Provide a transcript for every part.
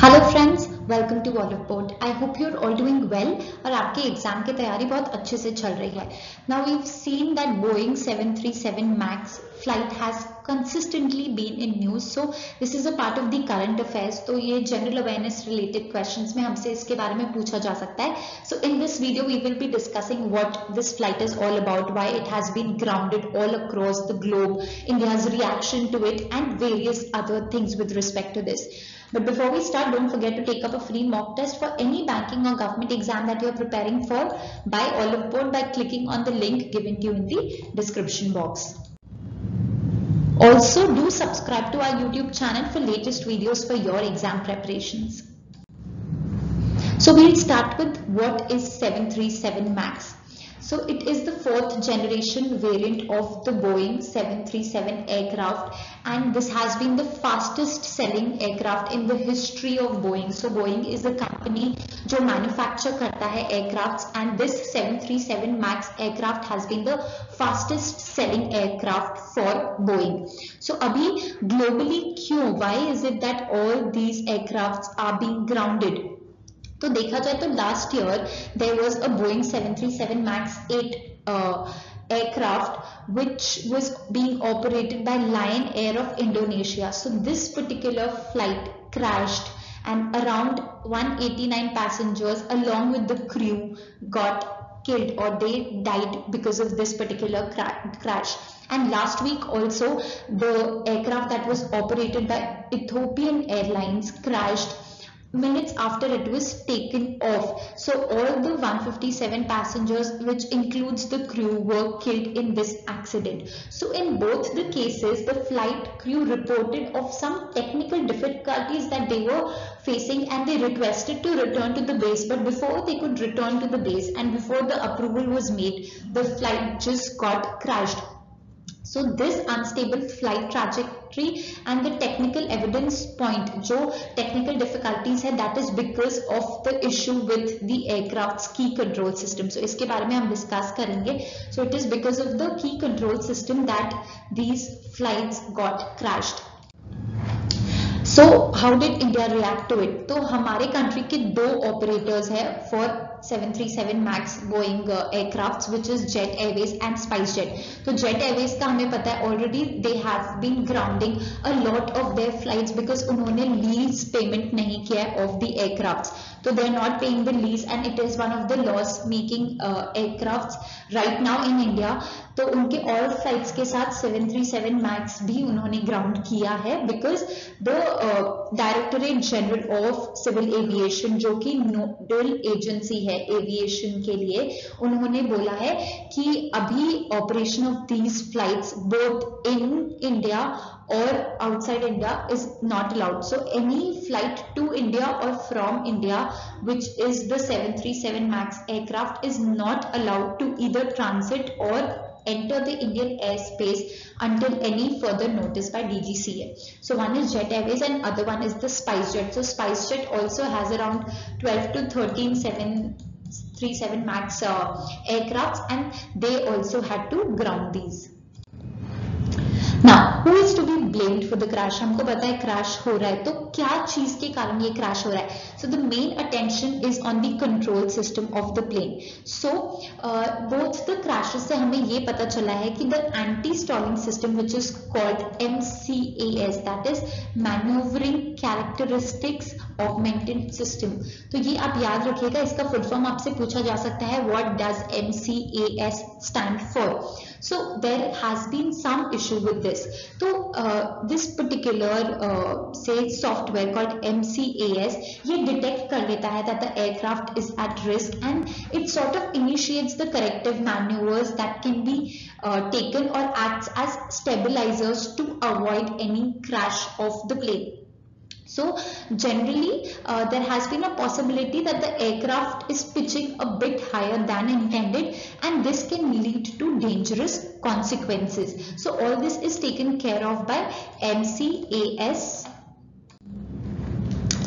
Hello friends, welcome to Oliveboard। I hope you are all doing well और आपके exam की तैयारी बहुत अच्छे से चल रही है। Now we have seen that Boeing 737 Max flight has consistently been in news, so this is a part of the current affairs. तो ये जनरल अवेयरनेस रिलेटेड क्वेश्चंस में हमसे इसके बारे में पूछा जा सकता है। So in this video we will be discussing what this flight is all about, why it has been grounded all across the globe, India's reaction to it, and various other things with respect to this. But before we start, don't forget to take up a free mock test for any banking or government exam that you are preparing for by Oliveboard by clicking on the link given to you in the description box. Also, do subscribe to our YouTube channel for latest videos for your exam preparations. So we'll start with what is 737 MAX. So it is the fourth generation variant of the Boeing 737 aircraft, and this has been the fastest selling aircraft in the history of Boeing. So Boeing is the company जो manufacture करता है aircrafts, and this 737 MAX aircraft has been the fastest selling aircraft for Boeing. So अभी globally क्यों, why is it that all these aircrafts are being grounded? तो देखा जाए तो last year there was a Boeing 737 max 8 aircraft which was being operated by Lion Air of Indonesia. So this particular flight crashed and around 189 passengers along with the crew got killed or they died because of this particular crash. And last week also the aircraft that was operated by Ethiopian Airlines crashed minutes after it was taken off. So all the 157 passengers, which includes the crew, were killed in this accident. So in both the cases, the flight crew reported of some technical difficulties that they were facing, and they requested to return to the base. But before they could return to the base and before the approval was made, the flight just got crashed. So this unstable flight trajectory and the technical evidence point, जो technical difficulties है, that is because of the issue with the aircraft's key control system. So इसके बारे में हम discuss करेंगे. So it is because of the key control system that these flights got crashed. So how did India react to it? तो हमारे country के दो operators है for 737 max Boeing aircrafts, which is Jet Airways and SpiceJet. तो Jet Airways का हमें पता है already they have been grounding a lot of their flights because उन्होंने lease payment नहीं किया है of the aircrafts. So they are not paying the lease and it is one of the loss making aircrafts right now in India. तो उनके और flights के साथ 737 max भी उन्होंने ग्राउंड किया है because the directorate general of civil aviation, जो कि नोडल एजेंसी है एविएशन के लिए, उन्होंने बोला है कि अभी operation of these flights both in India or outside India is not allowed. So any flight to India or from India which is the 737 MAX aircraft is not allowed to either transit or enter the Indian airspace until any further notice by DGCA. So one is Jet Airways and other one is the SpiceJet. So SpiceJet also has around 12 to 13 737 MAX aircrafts, and they also had to ground these. Now, who is to be blamed for the crash? हमको पता है crash हो रहा है, तो क्या चीज के कारण ये crash हो रहा है? So the main attention is on the control system of the plane. So both the crashes से हमें ये पता चला है कि the anti-stalling system which is called MCAS, that is Maneuvering Characteristics Augmented System. तो ये आप याद रखिएगा, इसका फुल फॉर्म आपसे पूछा जा सकता है what does MCAS stand for? So there has been some issue with this. So this particular say software called MCAS, ये detect कर लेता है that the aircraft is at risk and it sort of initiates the corrective maneuvers that can be taken or acts as stabilizers to avoid any crash of the plane. So generally there has been a possibility that the aircraft is pitching a bit higher than intended, and this can lead to dangerous consequences. So all this is taken care of by MCAS.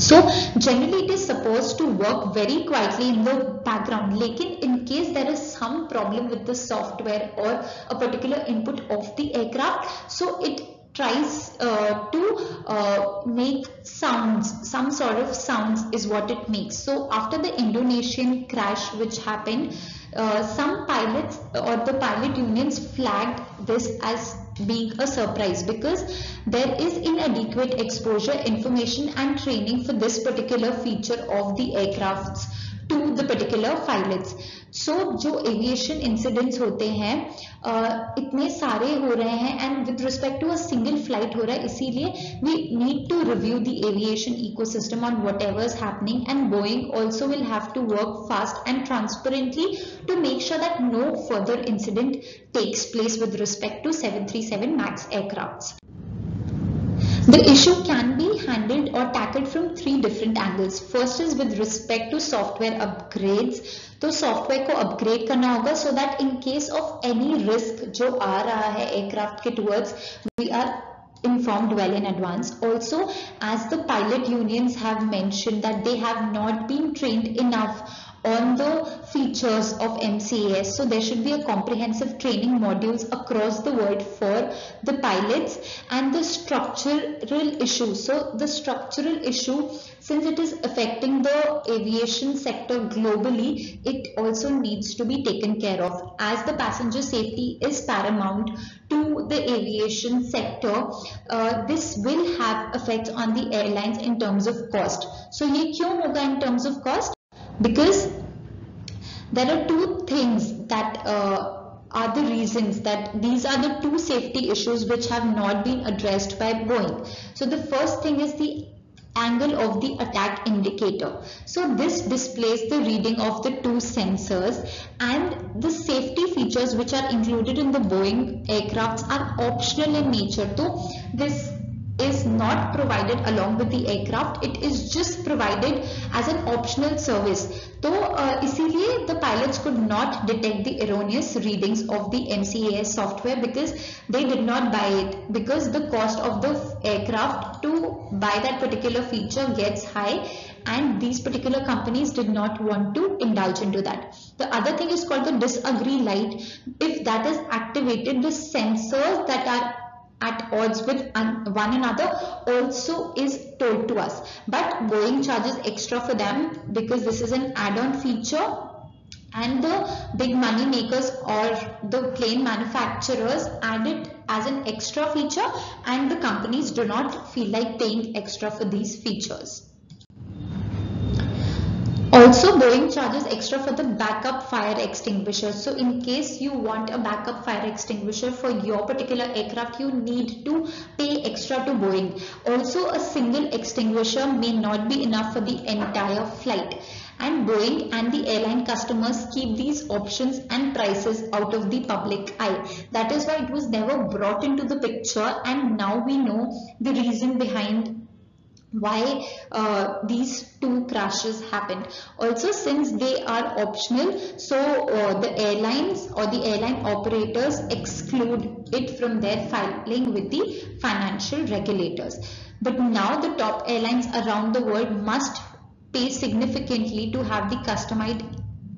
So generally it is supposed to work very quietly in the background, लेकिन in case there is some problem with the software or a particular input of the aircraft, so it tries to make sounds, some sort of sounds is what it makes. So after the Indonesian crash which happened, some pilots or the pilot unions flagged this as being a surprise because there is inadequate exposure, information and training for this particular feature of the aircrafts to the particular pilots. So जो aviation incidents होते हैं इतने सारे हो रहे हैं and with respect to a single flight हो रहा है, इसीलिए we need to review the aviation ecosystem on whatever is happening, and Boeing also will have to work fast and transparently to make sure that no further incident takes place with respect to 737 MAX aircrafts. The issue can be handled or tackled from three different angles. First is with respect to software upgrades. तो software को upgrade करना होगा so that in case of any risk जो आ रहा है aircraft के towards, we are informed well in advance. Also, as the pilot unions have mentioned that they have not been trained enough on the features of MCAS, so there should be a comprehensive training modules across the world for the pilots. And the structural issue, so the structural issue, since it is affecting the aviation sector globally, it also needs to be taken care of, as the passenger safety is paramount to the aviation sector. This will have effects on the airlines in terms of cost. So ये क्यों होगा in terms of cost? Because there are two things that are the reasons that these are the two safety issues which have not been addressed by Boeing. So the first thing is the angle of the attack indicator. So this displays the reading of the two sensors, and the safety features which are included in the Boeing aircrafts are optional in nature. So this is not provided along with the aircraft, it is just provided as an optional service. तो इसीलिए the pilots could not detect the erroneous readings of the MCAS software because they did not buy it, because the cost of the aircraft to buy that particular feature gets high, and these particular companies did not want to indulge into that. The other thing is called the disagree light. If that is activated, the sensors that are at odds with one another also is told to us, but Boeing charges extra for them because this is an add-on feature, and the big money makers or the plane manufacturers add it as an extra feature, and the companies do not feel like paying extra for these features. Also, Boeing charges extra for the backup fire extinguisher. So in case you want a backup fire extinguisher for your particular aircraft, you need to pay extra to Boeing. Also, a single extinguisher may not be enough for the entire flight, and Boeing and the airline customers keep these options and prices out of the public eye. That is why it was never brought into the picture, and now we know the reason behind why these two crashes happened. Also, since they are optional, so the airlines or the airline operators exclude it from their filing with the financial regulators. But now the top airlines around the world must pay significantly to have the customized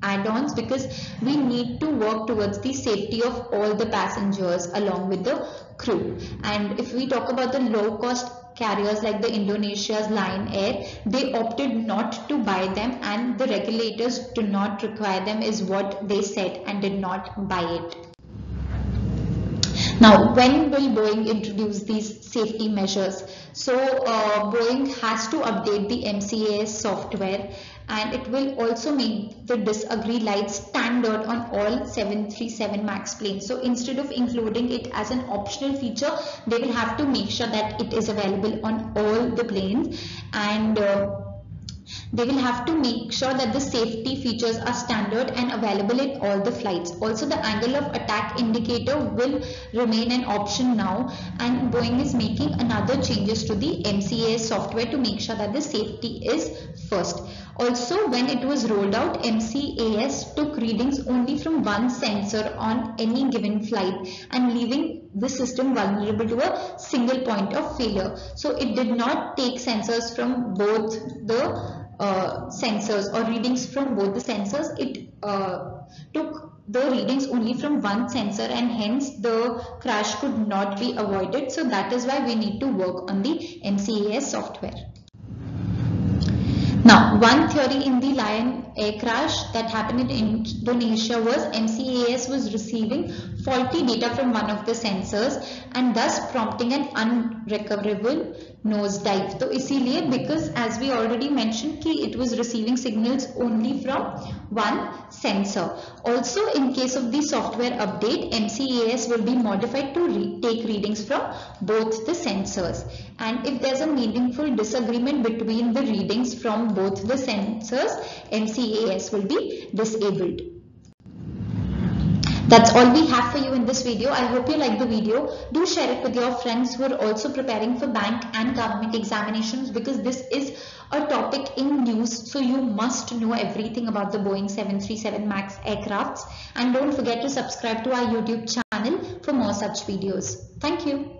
add-ons, because we need to work towards the safety of all the passengers along with the crew. And if we talk about the low cost carriers like the Indonesia's Lion Air, they opted not to buy them, and the regulators do not require them is what they said, and did not buy it. Now, when will Boeing introduce these safety measures? So Boeing has to update the MCAS software, and it will also make the disagree light standard on all 737 MAX planes. So instead of including it as an optional feature, they will have to make sure that it is available on all the planes, and they will have to make sure that the safety features are standard and available in all the flights. Also, the angle of attack indicator will remain an option now, and Boeing is making another changes to the MCAS software to make sure that the safety is first. Also, when it was rolled out, MCAS took readings only from one sensor on any given flight, and leaving the system vulnerable to a single point of failure. So it did not take sensors from both the sensors or readings from both the sensors. It took the readings only from one sensor, and hence the crash could not be avoided. So that is why we need to work on the MCAS software. Now, one theory in the Lion air crash that happened in Indonesia was MCAS was receiving faulty data from one of the sensors and thus prompting an unrecoverable nosedive. So, इसीलिए, because as we already mentioned कि it was receiving signals only from one sensor. Also, in case of the software update, MCAS will be modified to take readings from both the sensors. And if there's a meaningful disagreement between the readings from both the sensors, MCAS will be disabled. That's all we have for you in this video. I hope you like the video. Do share it with your friends who are also preparing for bank and government examinations, because this is a topic in news. So you must know everything about the Boeing 737 MAX aircrafts. And don't forget to subscribe to our YouTube channel for more such videos. Thank you.